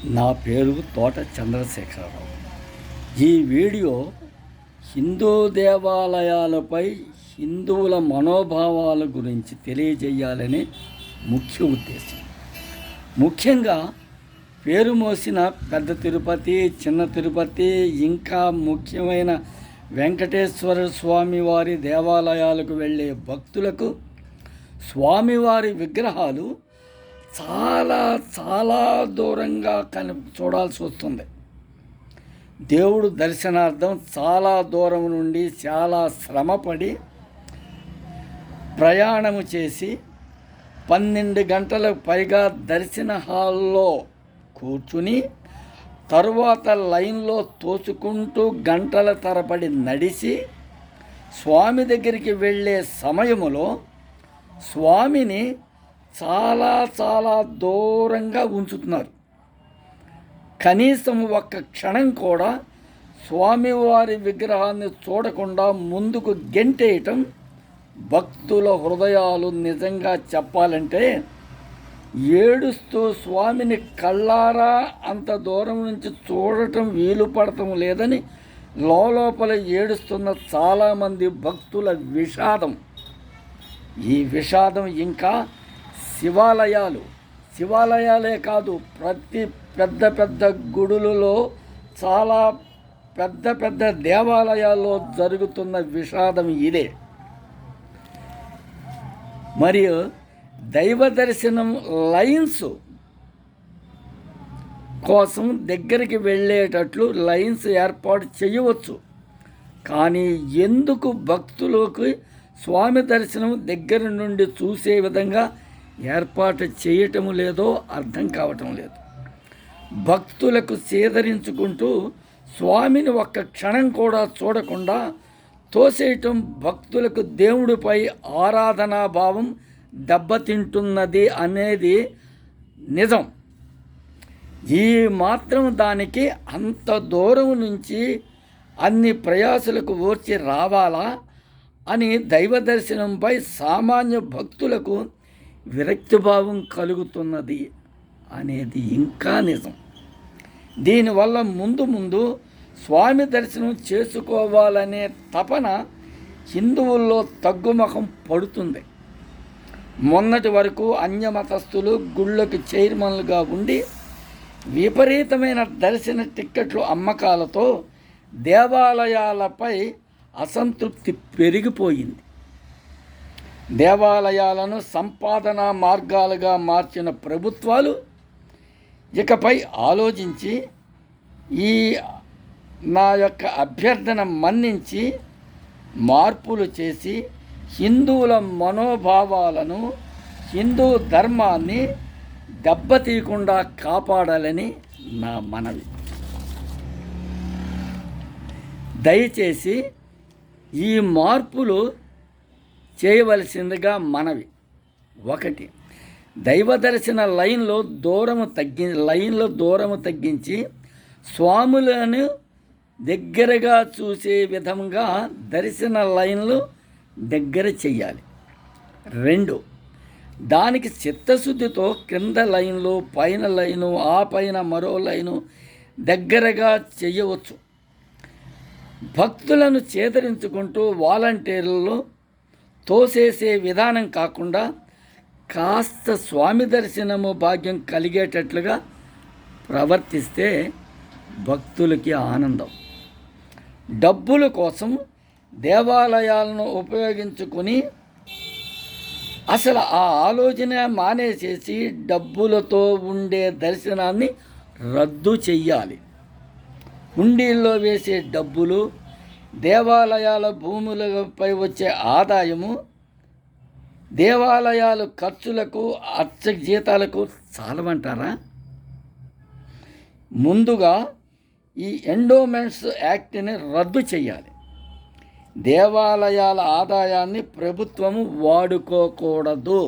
నా పేరు తోట చంద్రశేఖరరావు. ఈ వీడియో హిందూ దేవాలయాలపై హిందువుల మనోభావాల గురించి తెలియజేయాలనే ముఖ్య ఉద్దేశం. ముఖ్యంగా పేరు మోసిన పెద్ద తిరుపతి, చిన్న తిరుపతి, ఇంకా ముఖ్యమైన వెంకటేశ్వర స్వామివారి దేవాలయాలకు వెళ్ళే భక్తులకు స్వామివారి విగ్రహాలు చాలా చాలా దూరంగా చూడాల్సి వస్తుంది. దేవుడు దర్శనార్థం చాలా దూరం నుండి చాలా శ్రమపడి ప్రయాణము చేసి 12 గంటలకు పైగా దర్శన హాల్లో కూర్చుని తరువాత లైన్లో తోచుకుంటూ గంటల తరబడి నడిచి స్వామి దగ్గరికి వెళ్ళే సమయములో స్వామిని చాలా చాలా దూరంగా ఉంచుతున్నారు. కనీసం ఒక్క క్షణం కూడా స్వామివారి విగ్రహాన్ని చూడకుండా ముందుకు గెంటేయటం భక్తుల హృదయాలు నిజంగా చెప్పాలంటే ఏడుస్తూ స్వామిని కళ్ళారా అంత దూరం నుంచి చూడటం వీలు పడటం లేదని లోపల ఏడుస్తున్న చాలామంది భక్తుల విషాదం. ఈ విషాదం ఇంకా శివాలయాలే కాదు, ప్రతి పెద్ద పెద్ద గుడులలో చాలా పెద్ద పెద్ద దేవాలయాల్లో జరుగుతున్న విషాదం ఇదే. మరియు దైవ దర్శనం లైన్స్ కోసం దగ్గరికి వెళ్ళేటట్లు లైన్స్ ఏర్పాటు చేయవచ్చు. కానీ ఎందుకు భక్తులకు స్వామి దర్శనం దగ్గర నుండి చూసే విధంగా ఏర్పాటు చేయటం లేదో అర్థం కావటం లేదు. భక్తులకు సేదరించుకుంటూ స్వామిని ఒక్క క్షణం కూడా చూడకుండా తోసేయటం భక్తులకు దేవుడిపై ఆరాధనాభావం దెబ్బతింటున్నది అనేది నిజం. ఈ మాత్రం దానికి అంత దూరం నుంచి అన్ని ప్రయాసలకు ఓర్చి రావాలా అని దైవ దర్శనంపై సామాన్య భక్తులకు విరక్తిభావం కలుగుతున్నది అనేది ఇంకా నిజం. దీనివల్ల ముందు స్వామి దర్శనం చేసుకోవాలనే తపన హిందువుల్లో తగ్గుముఖం పడుతుంది. మొన్నటి వరకు అన్యమతస్థులు గుళ్ళకి చైర్మన్లుగా ఉండి విపరీతమైన దర్శన టిక్కెట్లు అమ్మకాలతో దేవాలయాలపై అసంతృప్తి పెరిగిపోయింది. దేవాలయాలను సంపాదనా మార్గాలుగా మార్చిన ప్రభుత్వాలు ఇకపై ఆలోచించి ఈ నా యొక్క అభ్యర్థన మన్నించి మార్పులు చేసి హిందువుల మనోభావాలను, హిందూ ధర్మాన్ని దెబ్బతీయకుండా కాపాడాలని నా మనవి. దయచేసి ఈ మార్పులు చేయవలసిందిగా మనవి. 1, దైవ దర్శన లైన్లో దూరము తగ్గించి స్వాములను దగ్గరగా చూసే విధంగా దర్శన లైన్లు దగ్గర చెయ్యాలి. 2, దానికి చిత్తశుద్ధితో కింద లైన్లు, పైన లైను, ఆ పైన మరో లైను దగ్గరగా చెయ్యవచ్చు. భక్తులను చేదరించుకుంటూ వాలంటీర్లు తోసేసే విధానం కాకుండా కాస్త స్వామి దర్శనము భాగ్యం కలిగేటట్లుగా ప్రవర్తిస్తే భక్తులకి ఆనందం. డబ్బుల కోసం దేవాలయాలను ఉపయోగించుకుని అసలు ఆ ఆలోచన మానేసేసి డబ్బులతో ఉండే దర్శనాన్ని రద్దు చెయ్యాలి. హుండీల్లో వేసే డబ్బులు, దేవాలయాల భూములపై వచ్చే ఆదాయము దేవాలయాలు ఖర్చులకు, అర్చక జీతాలకు చాలమంటారా? ముందుగా ఈ ఎండోమెంట్స్ యాక్ట్ని రద్దు చేయాలి. దేవాలయాల ఆదాయాన్ని ప్రభుత్వము వాడుకోకూడదు.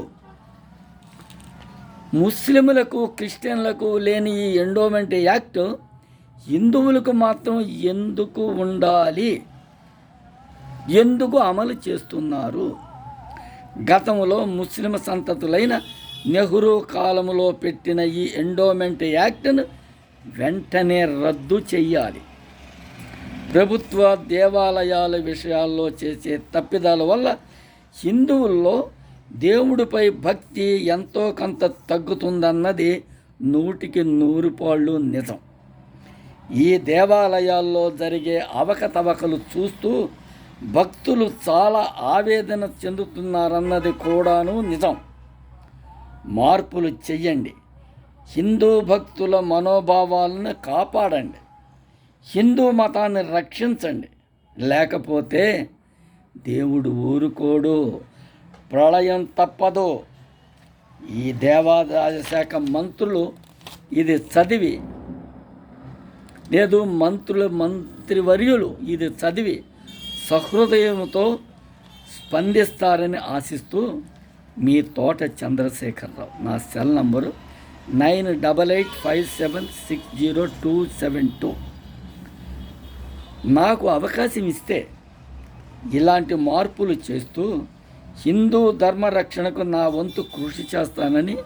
ముస్లింలకు, క్రిస్టియన్లకు లేని ఈ ఎండోమెంట్ యాక్ట్ హిందువులకు మాత్రం ఎందుకు ఉండాలి? ఎందుకు అమలు చేస్తున్నారు? గతంలో ముస్లిం సంతతులైన నెహ్రూ కాలంలో పెట్టిన ఈ ఎండోమెంట్ యాక్ట్ను వెంటనే రద్దు చెయ్యాలి. ప్రభుత్వ దేవాలయాల విషయాల్లో చేసే తప్పిదాల వల్ల హిందువుల్లో దేవుడిపై భక్తి ఎంతో కొంత తగ్గుతుందన్నది 100% నిజం. ఈ దేవాలయాల్లో జరిగే అవకతవకలు చూస్తూ భక్తులు చాలా ఆవేదన చెందుతున్నారన్నది కూడాను నిజం. మార్పులు చెయ్యండి. హిందూ భక్తుల మనోభావాలను కాపాడండి. హిందూ మతాన్ని రక్షించండి. లేకపోతే దేవుడు ఊరుకోడు, ప్రళయం తప్పదు. ఈ దేవాదాయ శాఖ మంత్రులు ఇది చదివి, లేదు మంత్రివర్యులు ఇది చదివి సహృదయంతో స్పందిస్తారని ఆశిస్తూ మీ తోట చంద్రశేఖరరావు. నా సెల్ నంబరు 9885760272. నాకు అవకాశం ఇస్తే ఇలాంటి మార్పులు చేస్తూ హిందూ ధర్మ రక్షణకు నా వంతు కృషి చేస్తానని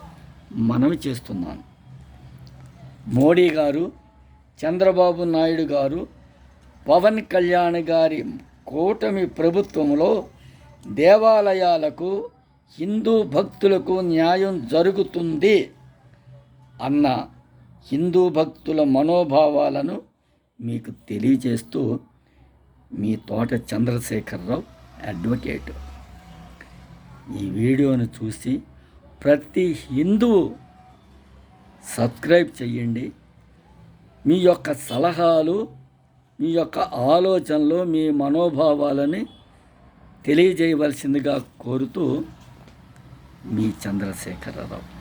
మనవి చేస్తున్నాను. మోడీ గారు, చంద్రబాబు నాయుడు గారు, పవన్ కళ్యాణ్ గారి కూటమి ప్రభుత్వంలో దేవాలయాలకు, హిందూ భక్తులకు న్యాయం జరుగుతుంది అన్న హిందూ భక్తుల మనోభావాలను మీకు తెలియజేస్తూ మీ తోట చంద్రశేఖరరావు, అడ్వకేట్. ఈ వీడియోను చూసి ప్రతి హిందువు సబ్స్క్రైబ్ చేయండి. మీ యొక్క సలహాలు, మీ యొక్క ఆలోచనలు, మీ మనోభావాలని తెలియజేయవలసిందిగా కోరుతూ మీ చంద్రశేఖరరావు.